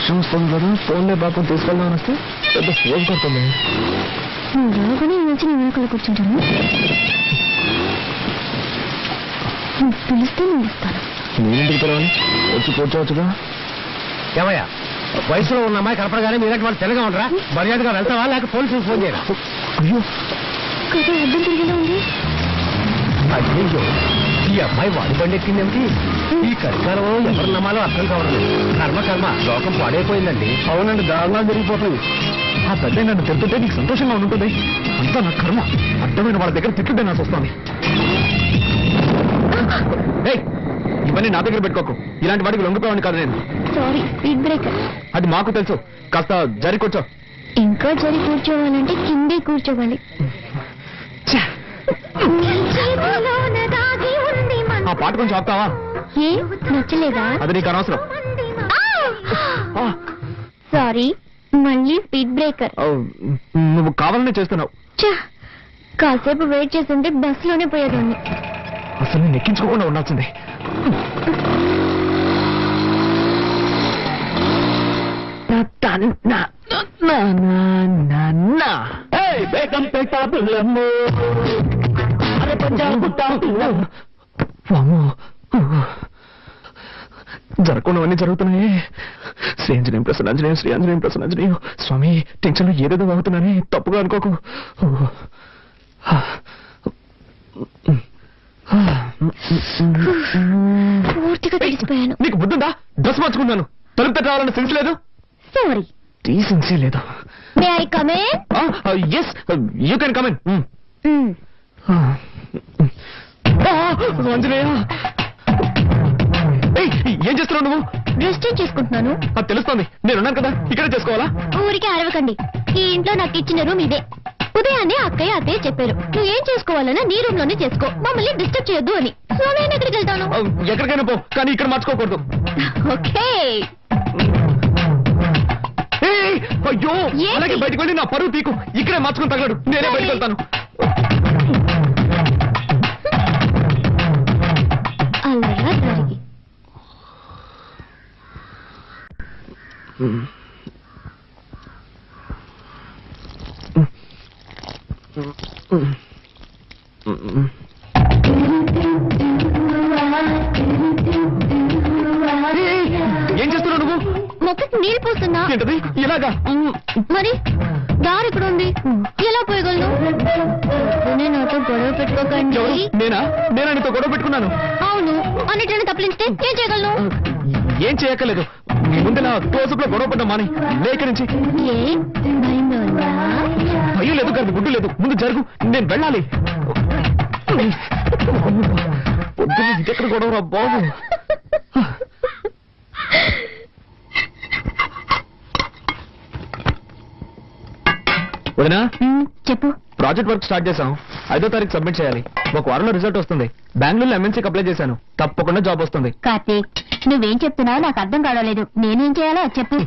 వర్షం వస్తుంది కదా, ఫోన్లే బాబు తీసుకెళ్దామని వస్తే పెద్ద ఫోన్ కొడుతుంది. రాగానే వచ్చి నేను వెనకాల కూర్చుంటాను. పిలిస్తే నేను వస్తాను. నేనింటికి పిలవాలి, వచ్చి కూర్చోవచ్చుగా. ఏమయ్యా, వయసులో ఉన్న అమ్మాయి కనపడగానే మీరంటే వాళ్ళు తెల్లగా ఉండరా? మర్యాదగా వెళ్తావా లేక పోలీసులకు ఫోన్ చేయరా? అయ్యో కదా అర్థం తిరిగేలా ఉంది. అయ్యో, ఈ అమ్మాయి వాడి బండి ఎక్కిందేమిటి? ఈ కరికాలంలో ఎవరు నమ్మాలో అర్థం కావట్లేదు. కర్మ లోకం పాడైపోయిందండి. అవునండి, దారుణాలు జరిగిపోతాయి. ఆ పెద్ద నన్ను తింటుంటే నీకు సంతోషంగా ఉంటుంది. అంతా నా కర్మ. అడ్డమైన వాళ్ళ దగ్గర తిట్టుంటే నాకు వస్తుంది. ఇవన్నీ నా దగ్గర పెట్టుకోకు. ఇలాంటి వాటికి లొంగిపోయాను కాదు నేను. Sorry, speed breaker. అది మాకు తెలుసు. కాస్త జరి కూర్చో. ఇంకా జరి కూర్చోవాలంటే కిందే కూర్చోవాలి. ఆ పాట కొంచెం ఆపుతావా? ఏ నచ్చలేదా? అది నీకు అనవసరం. సారీ, మళ్ళీ స్పీడ్ బ్రేకర్. నువ్వు కావాలనే చేస్తున్నావు. కాసేపు వెయిట్ చేస్తుంటే బస్ లోనే పోయేదాన్ని. అసలు నేను ఎక్కించుకోకుండా ఉండాల్సిందే. జరగకుండావన్నీ జరుగుతున్నాయి. శ్రీ ఆంజనేయం ప్రసన్నాంజనేయం, శ్రీ ఆంజనేయం ప్రసన్నాంజనేయం. స్వామి, టెన్షన్లో ఏదేదో అవుతున్నానే, తప్పుగా అనుకోకు. పూర్తిగా తెలిసిపోయాను. నీకు బుద్ధుందా? డ్రెస్ మార్చుకున్నాను. తలుపు తట్టు రావాలన్న సెన్స్ లేదు. సారీ, డీసెన్సీ లేదు. May I come in? Yes, you can come in. Anjaneya, ఏం చేస్తున్నావు నువ్వు? డ్రెస్ చేంజ్ చేసుకుంటున్నాను. అది తెలుస్తోంది. నేనున్నాను కదా, ఇక్కడే చేసుకోవాలా? ఊరికే అరవకండి. ఈ ఇంట్లో నాకు ఇచ్చిన రూమ్ ఇదే. ఉదయాన్నే అత్తయ్య చెప్పారు, నువ్వు ఏం చేసుకోవాలన్నా నీ రూమ్ లోనే చేసుకో, మమ్మల్ని డిస్టర్బ్ చేయొద్దు అని. సో నేను ఎక్కడికి వెళ్తాను? ఎక్కడికైనా పో, కానీ ఇక్కడ మార్చుకోకూడదు. ఓకే. అయ్యో, అలాగే బయటకు వెళ్ళి నా పరువు తీకు. ఇక్కడే మార్చుకుని తగలడు. నేనే బయటకు వెళ్తాను. అలా జరిగి ఏం చేస్తున్నావు నువ్వు? మొక్కకి నీళ్ళు పోస్తున్నా. ఏంటది ఇలాగా? మరి దారి ఇక్కడ ఉంది, ఎలా పోయగలను? నాతో గొడవ పెట్టుకోకండి. నేనా నీతో గొడవ పెట్టుకున్నాను? అవును, అన్నిటిని తప్పించితే ఏం చేయగలను? ఏం చేయక్కర్లేదు. ముందు నా తోసులో గొడవ పడ్డా మాని. లేక నుంచి ఏ భయంగా ఉందా? భయం లేదు కానీ గుడ్డు లేదు. ముందు జరుగు, నేను వెళ్ళాలి. పొద్దున ఇంకెక్కడ గొడవ రా బాబు. వదినా, చెప్పు. ప్రాజెక్ట్ వర్క్ స్టార్ట్ చేశాం. 5వ తారీఖు సబ్మిట్ చేయాలి. ఒక వారంలో రిజల్ట్ వస్తుంది. బెంగళూరులో ఎంఎన్సీకి అప్లై చేశాను. తప్పకుండా జాబ్ వస్తుంది. కార్తీక్, నువ్వేం చెప్తున్నావు నాకు అర్థం కావలేదు. నేనేం చేయాలో చెప్పు.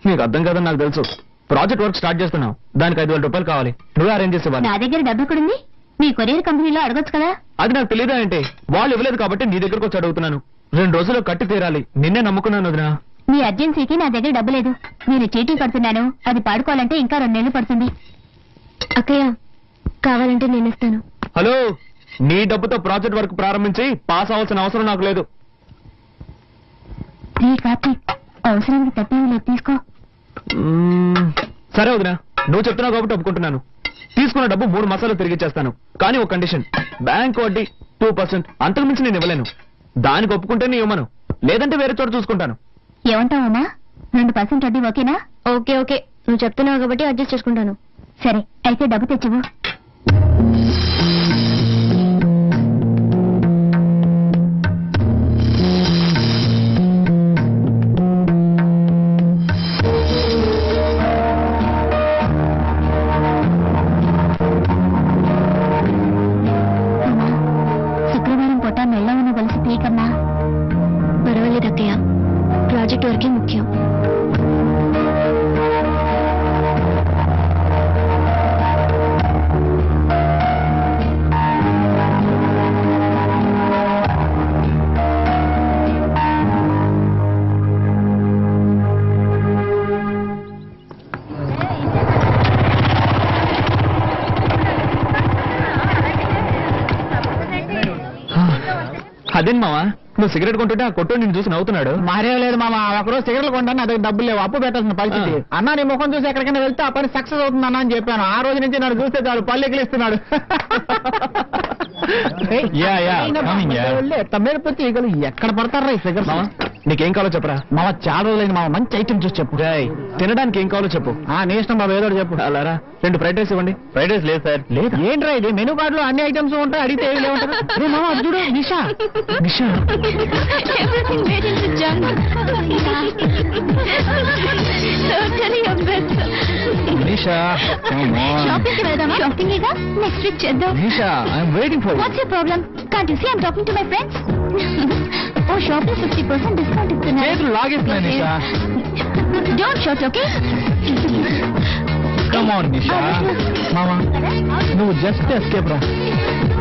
నీకు అర్థం కాదని నాకు తెలుసు. ప్రాజెక్ట్ వర్క్ స్టార్ట్ చేస్తున్నావు. దానికి 5,000 రూపాయలు కావాలి. నువ్వే అరేంజ్ చేసేవాళ్ళు. నా దగ్గర డబ్బు ఎక్కడుంది? మీ కొరియర్ కంపెనీలో అడగొచ్చు కదా. అది నాకు తెలియదా అంటే? వాళ్ళు ఇవ్వలేదు కాబట్టి నీ దగ్గరకు వచ్చి అడుగుతున్నాను. 2 రోజుల్లో కట్టి తీరాలి. నిన్నే నమ్ముకున్నాను వదినా. మీ అర్జెన్సీకి నా దగ్గర డబ్బు లేదు. నేను చీటీ కడుతున్నాను. అది పాడుకోవాలంటే ఇంకా 2 నెలలు పడుతుంది. అక్కయ్య, కావాలంటే నేను ఇస్తాను. హలో, నీ డబ్బుతో ప్రాజెక్ట్ వర్క్ ప్రారంభించి పాస్ అవ్వాల్సిన అవసరం నాకు లేదు. కార్తీక్, అవసరానికి తప్పేది లేదు, తీసుకో. సరే వదినా, నువ్వు చెప్తున్నావు కాబట్టి ఒప్పుకుంటున్నాను. తీసుకున్న డబ్బు 3 మాసాలు తిరిగి ఇచ్చేస్తాను. కానీ ఒక కండిషన్, బ్యాంక్ వడ్డీ 2%. అంతకు మించి నేను ఇవ్వలేను. దానికి ఒప్పుకుంటే నీ ఇవ్వను, లేదంటే వేరే చోట చూసుకుంటాను. ఏమంటావమ్మా? 2% వడ్డీ ఓకేనా? ఓకే ఓకే, నువ్వు చెప్తున్నావు కాబట్టి అడ్జస్ట్ చేసుకుంటాను. సరే, అయితే డబ్బు తెచ్చివు. శుక్రవారం పూట మెల్ల ఉన్న కలిసి తీకమ్మా. పర్వాలేదు అక్కయ్య, ప్రాజెక్ట్ వరకే ముఖ్యం. అదేం మావా నువ్వు సిగరెట్ కొంటుంటే ఆ కొట్టు నిన్ను చూసి నవ్వుతున్నాడు. మారేం లేదు మామ, ఒకరోజు సిగరెట్లు కొంటాను, అదే డబ్బులు లేవు, అప్పు పెట్టాల్సిన పరిస్థితి. అన్న నీ ముఖం చూసి ఎక్కడికైనా వెళ్తే ఆ పని సక్సెస్ అవుతుంది అన్న అని చెప్పాను. ఆ రోజు నుంచి నన్ను చూస్తే చాలు పళ్ళు ఎగిలిస్తున్నాడు. తమ్మేరపతి ఈగలు ఎక్కడ పడతారా ఈ ఫిగర్? నీకేం కావాలో చెప్పరా? మామ చాలా రోజులైంది మామ, మంచి ఐటమ్ చూసి చెప్పు. తినడానికి ఏం కావాలో చెప్పు. నీ ఇష్టం బాబు, ఏదో చెప్పు. అలారా 2 ఫ్రైడ్ రైస్ ఇవ్వండి. ఫ్రైడ్ రైస్ లేదు సార్. లేదు ఏంట్రా ఇది? మెనూ కార్డు లో అన్ని ఐటమ్స్ ఉంటాయి, అడిగితే ఏమి లేవుంటారు. అరే మామ అది చూడు, నిషా. నిషా Everything made into junk. Totally your best. Nisha Shopping కి వెళ్దామా? Shopping ఇగా నెక్స్ట్ వీక్ చేద్దాం. Nisha I'm waiting for you. What's your problem? Can't you see I'm talking to my friends? Oh, shopping 50% discount ఇస్తున్నారు. చేతులు లాగేస్తున్నాయి Nisha. Don't shout, okay? Come on Nisha. మామా నువ్వు just escape రా.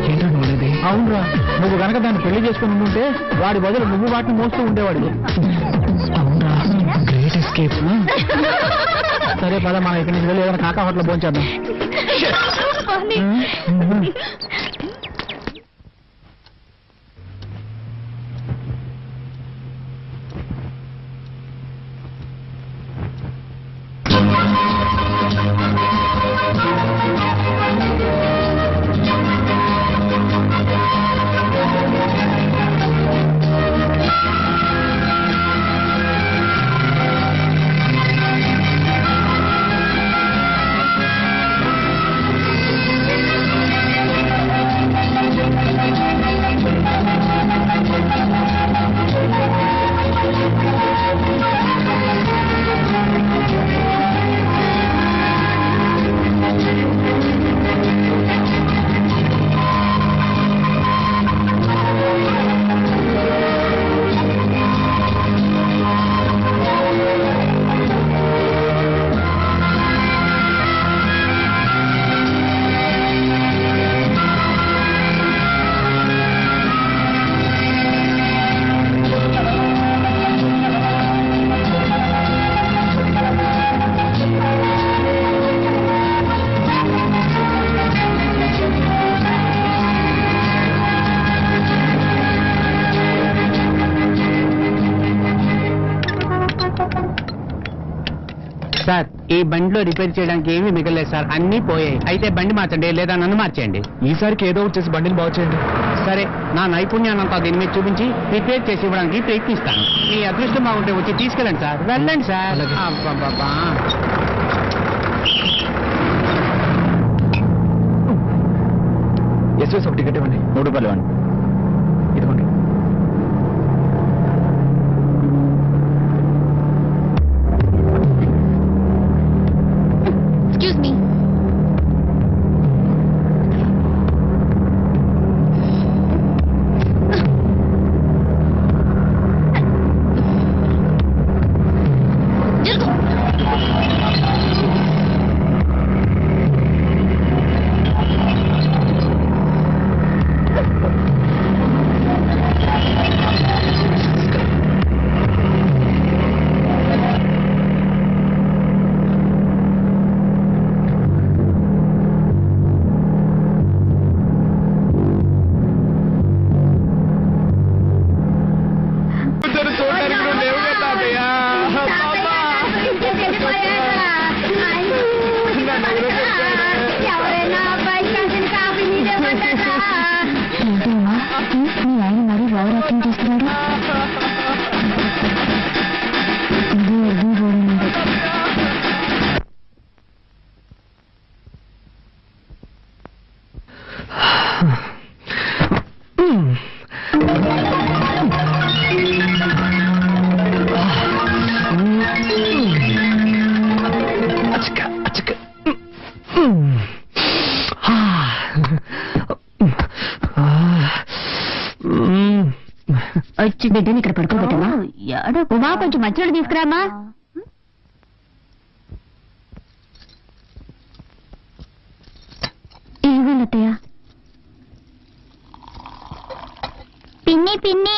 ఏంటో నువ్వులేది. అవునరా, నువ్వు గనక దాన్ని పెళ్లి చేసుకుని ఉంటే వాడి బదులు నువ్వు వాటిని మోస్తూ ఉండేవాడు. అవునా, గ్రేట్ ఎస్కేప్. సరే పద మనం ఇక్కడి నుంచి వెళ్ళి ఏదైనా కాకా హోటల్ భోంచేద్దాం. సార్ ఈ బండిలో రిపేర్ చేయడానికి ఏమీ మిగలేదు సార్, అన్నీ పోయాయి. అయితే బండి మార్చండి లేదా నన్ను మార్చేయండి. ఈసారికి ఏదో ఒకటి చేసి బండిని బాగు చేయండి. సరే, నా నైపుణ్యాన్నంతా దీని మీద చూపించి రిపేర్ చేసి ఇవ్వడానికి ప్రయత్నిస్తాను. మీ అదృష్టం బాగుంటే వచ్చి తీసుకెళ్ళండి సార్. వెళ్ళండి సార్. అలాగే. అబ్బబ్బబ్బా. ఎస్ఎస్ ఒక టికెట్ ఇవ్వండి. 3 రూపాయలు ఇవ్వండి. ఇదిగోండి. Excuse me. వచ్చి బిడ్డని ఇక్కడ పడుకోబెట్టమ్మా. ఉమా కొంచెం మంచినీళ్ళు తీసుకురామా. ఏమన్నయ్య? పిన్ని పిన్ని,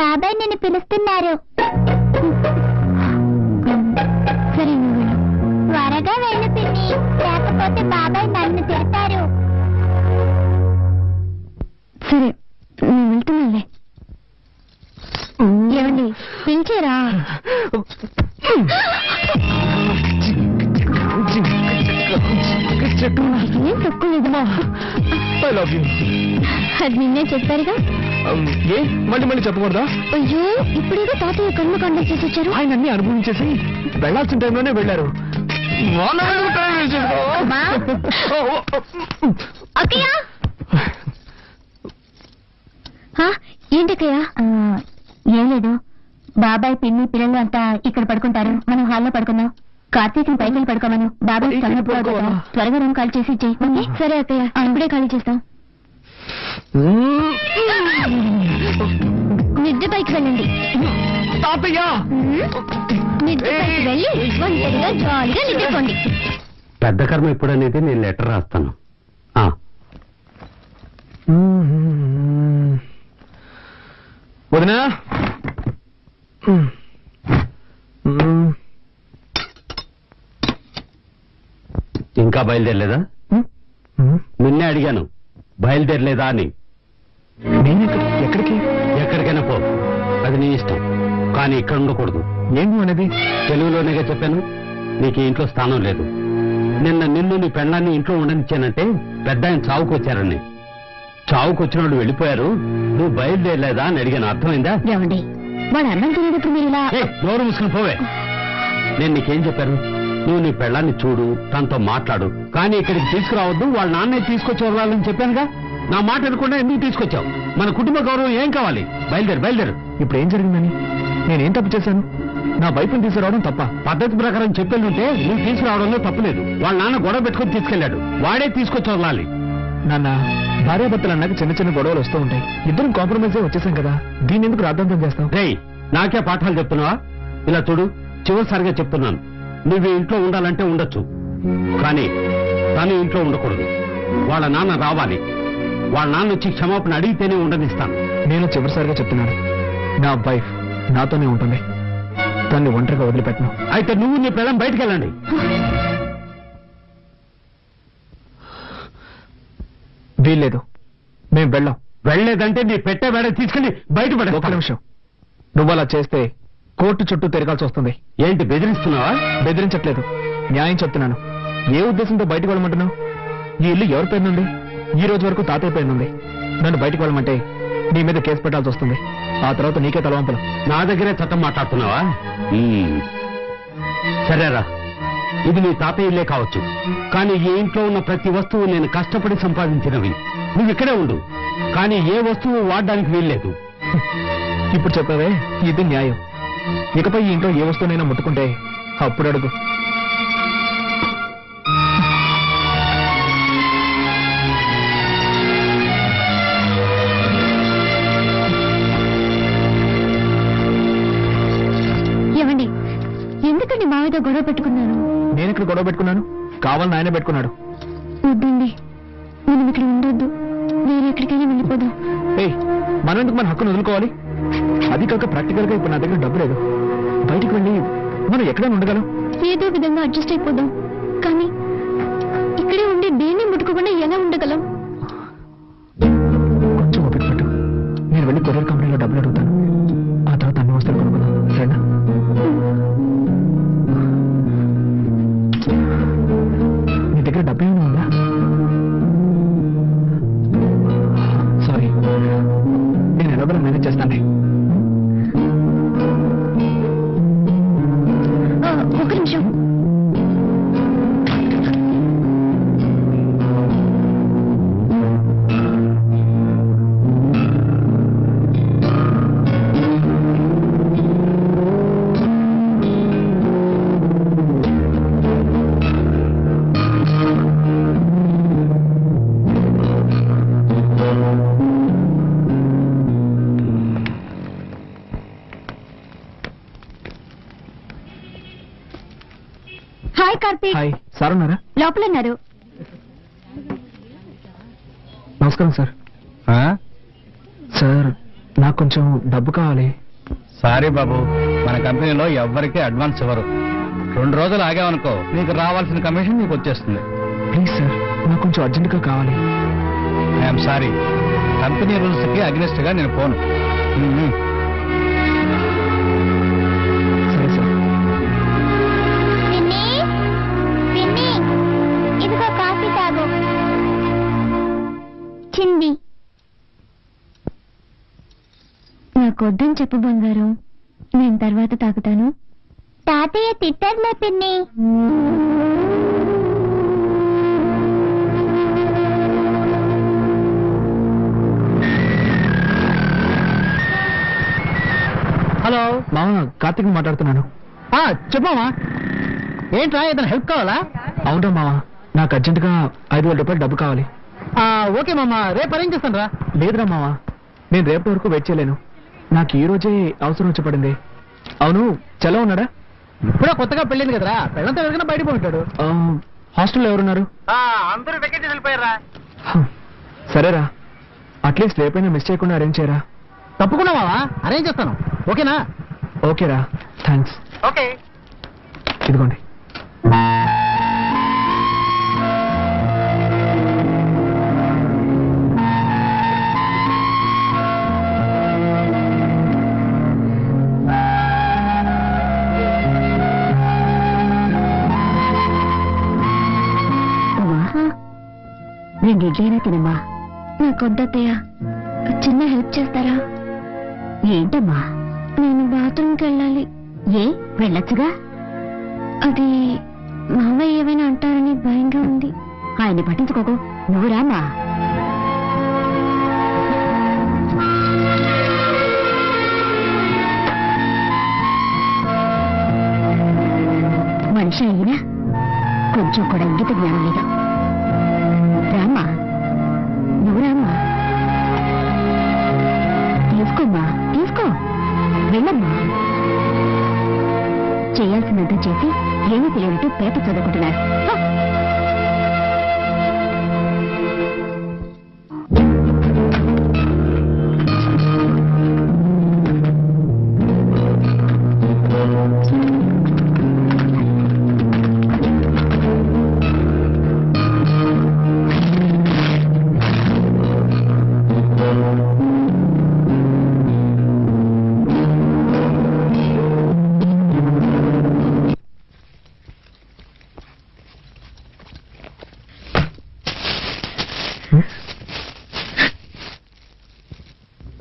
బాబాయ్ నిన్ను పిలుస్తున్నారు. సరే నువ్వు త్వరగా వెళ్ళు పిన్ని, లేకపోతే బాబాయ్ నన్ను తిడతారు. సరే నేను వెళ్తున్నానులే. మీరేరా? ఏం తక్కువ లేదుమా. I love you. అది నిన్నే చెప్పారుగా. ఏ మళ్ళీ మళ్ళీ చెప్పకూడదా? అయ్యో, ఇప్పుడేదో తాతయ్య కర్మకాండం చేసి వచ్చారు. ఆయన అన్ని అనుభవించేసి వెళ్లాల్సిన టైంలోనే వెళ్ళారు. అమ్మా. అక్కయ్య. ఏంటక్కయ్య? ఏం లేదు, బాబాయ్ పిన్ని పిల్లలు అంతా ఇక్కడ పడుకుంటారు, మనం హాల్లో పడుకుందాం. కార్తీక్ పైకి వెళ్ళి పడుకోమను. బాబాయ్ త్వరగా రూమ్ ఖాళీ చేసి ఇచ్చేయి. సరే అక్కయ్య, ఇప్పుడే ఖాళీ చేస్తాం. నిద్ర పైకి వెళ్ళండి. నిద్ర పైకి వెళ్ళి ఒంటరిగా జాలీగా నిద్రపోండి. పెద్ద కర్మ ఎప్పుడనేది నేను లెటర్ రాస్తాను. వదినా, ఇంకా బయలుదేరలేదా? నిన్నే అడిగాను బయలుదేరలేదా అని. నేను ఎక్కడికి? ఎక్కడికైనా పో, అది నీ ఇష్టం, కానీ ఇక్కడ ఉండకూడదు. ఏంటి అనేది? తెలుగులోనేగా చెప్పాను, నీకు ఇంట్లో స్థానం లేదు. నిన్ను నీ పెళ్ళాన్ని ఇంట్లో ఉండనిచ్చానంటే పెద్ద ఆయన చావుకొచ్చారని. చావుకొచ్చిన వాళ్ళు వెళ్ళిపోయారు, నువ్వు బయలుదేరలేదా అని అడిగాను. అర్థమైందా? ఏమండి, వాడు అన్నం తినేటప్పుడు మీరు ఇలా నోరు మూసుకుని పోవే. నేను నీకేం చెప్పాను? నువ్వు నీ పెళ్ళాన్ని చూడు, తనతో మాట్లాడు, కానీ ఇక్కడికి తీసుకురావద్దు, వాళ్ళ నాన్నే తీసుకొచ్చి వదలాలని చెప్పానుగా. నా మాట అనుకుండా ఎందుకు తీసుకొచ్చావు? మన కుటుంబ గౌరవం ఏం కావాలి? బయలుదేరు. ఇప్పుడు ఏం జరిగిందని? నేనేం తప్పు చేశాను? నా వైపుని తీసుకురావడం తప్ప? పద్ధతి ప్రకారం చెప్పేళ్ళుంటే నువ్వు తీసుకురావడంలో తప్పులేదు. వాళ్ళ నాన్న గొడవ పెట్టుకుని తీసుకెళ్లాడు, వాడే తీసుకొచ్చి వదలాలి. నాన్న, భార్యాభర్తలు అన్నాక చిన్న చిన్న గొడవలు వస్తూ ఉంటాయి. ఇద్దరం కాంప్రమైజ్ అయి వచ్చేసాం కదా, దీన్ని ఎందుకు రాద్ధాంతం చేస్తావు? రేయ్, నాకే పాఠాలు చెప్తున్నావా? ఇలా చూడు, చివరిసారిగా చెప్తున్నాను, నువ్వు ఇంట్లో ఉండాలంటే ఉండొచ్చు, కానీ తను ఇంట్లో ఉండకూడదు. వాళ్ళ నాన్న రావాలి, వాళ్ళ నాన్న వచ్చి క్షమాపణ అడిగితేనే ఉండనిస్తాను. నేను చివరిసారిగా చెప్తున్నాను, నా వైఫ్ నాతోనే ఉంటుంది, తన్ని ఒంటరిగా వదిలిపెట్టను. అయితే నువ్వు నీ పిల్లలు బయటికి వెళ్ళండి. వీల్లేదు, మేము వెళ్ళాం. వెళ్ళలేదంటే నీ పెట్టే వేడ తీసుకెళ్లి బయటపడే. ఒక్క నిమిషం, నువ్వు అలా చేస్తే కోర్టు చుట్టూ తిరగాల్సి వస్తుంది. ఏంటి బెదిరిస్తున్నావా? బెదిరించట్లేదు, న్యాయం చెప్తున్నాను. ఏ ఉద్దేశంతో బయటకు వెళ్ళమంటున్నావు? ఈ ఇల్లు ఎవరి పేరునుంది? ఈ రోజు వరకు తాతయ్య పేరునుంది. నన్ను బయటకు వెళ్ళమంటే నీ మీద కేసు పెట్టాల్సి వస్తుంది. ఆ తర్వాత నీకే తలవంపలు. నా దగ్గరే చట్టం మాట్లాడుతున్నావా? సరేరా, ఇది నీ తాతయ్య ఇల్లే కావచ్చు, కానీ ఈ ఇంట్లో ఉన్న ప్రతి వస్తువు నేను కష్టపడి సంపాదించినవి. నువ్వు ఇక్కడే ఉండు, కానీ ఏ వస్తువు వాడడానికి వీల్లేదు. ఇప్పుడు చెప్పావే, ఇది న్యాయం. ఇకపై ఈ ఇంట్లో ఏ వస్తువునైనా ముట్టుకుంటే అప్పుడు అడుగు. ఏమండి, ఎందుకండి మావితో గొడవ పెట్టుకున్నాను? నేను ఇక్కడ గొడవ పెట్టుకున్నాను? కావాలని ఆయన పెట్టుకున్నాడు. వద్దండి, మనం ఇక్కడ ఉండొద్దు, వేరే ఎక్కడికైనా వెళ్ళిపోదాం. ఏయ్, మనం ఎందుకు మన హక్కును వదులుకోవాలి? అది కాక ప్రాక్టికల్ గా ఇప్పుడు నా దగ్గర డబ్బు లేదు. బయటికి వెళ్ళి మనం ఎక్కడైనా ఉండగలం. ఏదో విధంగా అడ్జస్ట్ అయిపోదాం, కానీ ఇక్కడే ఉండి దేన్ని ముట్టుకోకుండా ఎలా ఉండగలం? కొంచెం ఓపిక పట్టు, నేను వెళ్ళి కొరియర్ కంపెనీలో డబ్బులు అడుగుతాను. ఆ తర్వాత అన్ని వస్తువులు కొనుక్కుందాం, సరేనా? నీ దగ్గర డబ్బు ఏమైనా ఉందా? సారీ, నేను ఎలాగో మేనేజ్ చేస్తాను. ఒక నిమిషం. హాయ్ కార్తీక్. హాయ్, సార్ ఉన్నారా? లోపల ఉన్నారు. నమస్కారం సార్. సార్, నాకు కొంచెం డబ్బు కావాలి. సారీ బాబు, మన కంపెనీలో ఎవ్వరికీ అడ్వాన్స్ ఇవ్వరు. 2 రోజులు ఆగామనుకో, నీకు రావాల్సిన కమిషన్ నీకు వచ్చేస్తుంది. ప్లీజ్ సార్, నాకు కొంచెం అర్జెంటుగా కావాలి. ఐఎమ్ సారీ, కంపెనీ రూల్స్ కి అగ్నిస్ట్ గా నేను పోను. నాకు వద్దని చెప్పు బంగారం, నేను తర్వాత తాగుతాను. తాతయ్య తిట్టారులే పిన్ని. హలో మామ, కార్తీక్ మాట్లాడుతున్నాను. చెప్పమ్మా. ఏంట్రా, ఏదైనా హెల్ప్ కావాలా? అవునా మామ, నాకు అర్జెంటుగా 5,000 రూపాయలు డబ్బు కావాలి. ఓకే మామ, రేపు అరేంజ్ చేస్తాను రా. లేదురా మామ, నేను రేపటి వరకు వెయిట్ చేయలేను. నాకు ఈ రోజే అవసరం వచ్చి పడింది. అవును, చలో ఉన్నాడా? ఇప్పుడే కొత్తగా పెళ్ళింది కదరా, పెళ్ళంతా ఎవరికైనా బయటకు ఉంటాడు. హాస్టల్లో ఎవరున్నారు? అందరూ వెకేషన్ వెళ్ళిపోయారా. సరేరా, అట్లీస్ట్ రేపైనా మిస్ చేయకుండా అరేంజ్ చేయరా. తప్పకుండా మావా, అరేంజ్ చేస్తాను. ఓకేనా? ఓకేరా, థ్యాంక్స్. ఓకే. ఇదిగోండి. రెండు ఇడ్లైనా తినమ్మా. నాకొద్దయ్యా, చిన్న హెల్ప్ చేస్తారా? ఏంటమ్మా? నేను బాత్రూమ్కి వెళ్ళాలి. ఏ, వెళ్ళొచ్చుగా. అది మావయ్య ఏమైనా అంటారని భయంగా ఉంది. ఆయన్ని పట్టించుకోకు, నువ్వు రామా. మనిషి అయినా కొంచెం కూడా ఇంగిత జ్ఞానం లేదు. రామా, నువ్వు రామా. తీసుకోమ్మా, తీసుకో, వెళ్ళమ్మా. చేయాల్సినంత చేసి ఏమీ తెలియనట్టు పేపర్ చదువుకుంటున్నారు.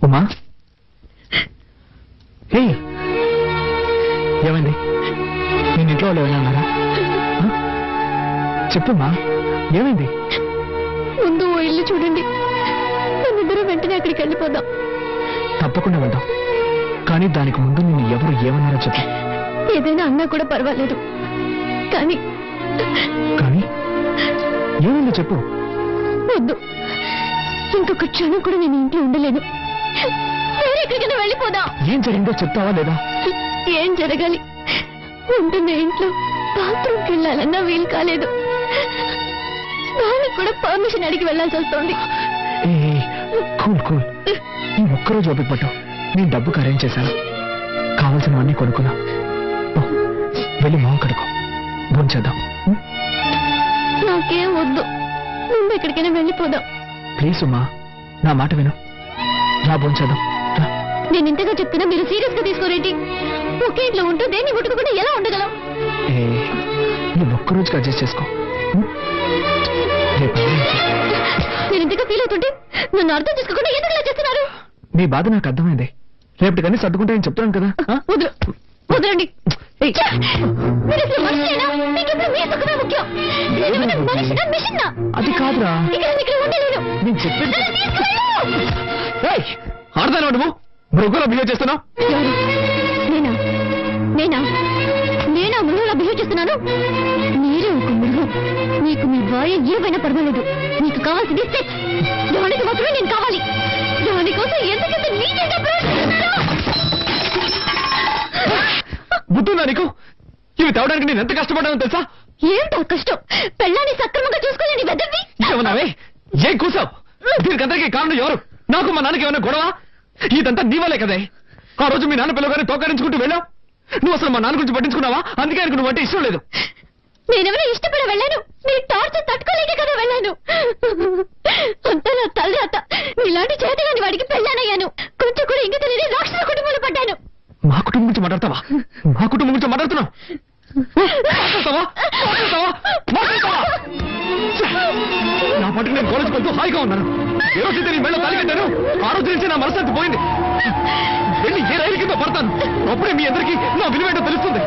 ఉమా, హే, ఏమైంది? నేను ఇంట్లో వాళ్ళు ఏమైనా అన్నారా? చెప్పుమా, ఏమైంది? ముందు ఓ ఇల్లు చూడండి, మనిద్దరం వెంటనే అక్కడికి వెళ్ళిపోదాం. తప్పకుండా వెళ్దాం, కానీ దానికి ముందు నేను ఎవరు ఏమన్నారో చెప్పు. ఏదైనా అన్నా కూడా పర్వాలేదు, కానీ కానీ ఏమైందో చెప్పు. వద్దు, ఇంకొక క్షణం కూడా నేను ఇంట్లో ఉండలేను. వేరే ఎక్కడికైనా వెళ్ళిపోదాం. ఏం జరిగిందో చెప్తావా లేదా? ఏం జరగాలి? ఉంటున్న ఇంట్లో బాత్రూమ్కి వెళ్ళాలన్నా వీలు కాలేదు. వాళ్ళకి కూడా పర్మిషన్ అడిగి వెళ్ళాల్సి వస్తుంది. కూల్ కూల్, ఈ ఒక్కరోజు ఓపిక పట్టు. నేను డబ్బుకు అరేంజ్ చేశాను, కావాల్సినవన్నీ కొనుక్కున్నా. వెళ్ళి మొహం కడుకో, భోంచేద్దాం. నాకేం వద్దు, ముందు ఎక్కడికైనా వెళ్ళిపోదాం. ప్లీజ్ ఉమా, నా మాట విను. రా, భోంచేద్దాం. నేను ఇంతగా చెప్తున్నా మీరు సీరియస్ గా తీసుకోరేంటి? ఒకే ఇంట్లో ఉంటూ దేన్ని ముట్టుకోకుండా ఎలా ఉండగలం? నువ్వు ఒక్కరోజుకి అడ్జస్ట్ చేసుకో. నేను ఇంతగా ఫీల్ అవుతుంటే నన్ను అర్థం చేసుకోకుండా ఎందుకు ఇలా చేస్తున్నారు? నీ బాధ నాకు అర్థమైంది. రేపటి కానీ సర్దుకుంటాయని చెప్తున్నాను కదా. వదలు, వదలండి. మీరు అసలు మనిషేనా? మీకు ఇప్పుడు మీ సుఖమే ముఖ్యం. నేనేమైనా మనిషినా, మిషన్నా? అది కాదురా, ఇక్కడ ఉండలేను. నేను చెప్పింది ఆడతాను. నువ్వు మృగంలో బిహేవ్ చేస్తున్నావు. నేనా నేనా నేనా మృగంలా బిహేవ్ చేస్తున్నాను? మీరే ఒక మృగం. మీకు మీ భార్య ఏమైనా పర్వాలేదు. మీకు కావాల్సింది సెక్స్. దానికి మాత్రమే నేను కావాలి. దానికోసం ఎంతకంత నీచంగా ప్రవర్తిస్తున్నారో. బుద్ధుందా నీకు? ఇవి తేవడానికి నేను ఎంత కష్టపడ్డానో తెలుసా? ఏంటో కష్టం? పెళ్ళాన్ని సక్రమంగా చూసుకోలేని వెదవి. ఏమన్నావే? ఏం కూసావు? దీనికందరికీ కారణం ఎవరు? నాకు మా నాన్నకి ఏమైనా గొడవ? ఇదంతా నీ వల్లే కదే. ఆ రోజు మీ నాన్న పిల్లగానే తోకరించుకుంటూ వెళ్ళావు. నువ్వు అసలు మా నాన్న గురించి పట్టించుకున్నావా? అందుకే ఆయనకు నువ్వు అంటే ఇష్టం లేదు. నేనేమైనా ఇష్టపడి వెళ్ళాను? మీ టార్చర్ తట్టుకోలేక కదా వెళ్ళాను. అంతా నా తలరాత. ఇలాంటి చేతగాని వాడికి పెళ్ళానయ్యాను. కొంచెం కూడా ఇంక తెలియని రాక్షస కుటుంబంలో పడ్డాను. మా కుటుంబం గురించి మాట్లాడతావా? మా కుటుంబం గురించి మాట్లాడుతున్నావు? నా పట్టుకు నేను కాలేజ్కి వెళ్తూ హాయిగా ఉన్నాను. ఏ రోజైతే నీ మెళ్ళ తాలి కట్టాను, ఆ రోజు నుంచి నా మనశ్శాంతి పోయింది. అప్పుడే మీ అందరికీ నా విలువేంటో తెలుస్తుంది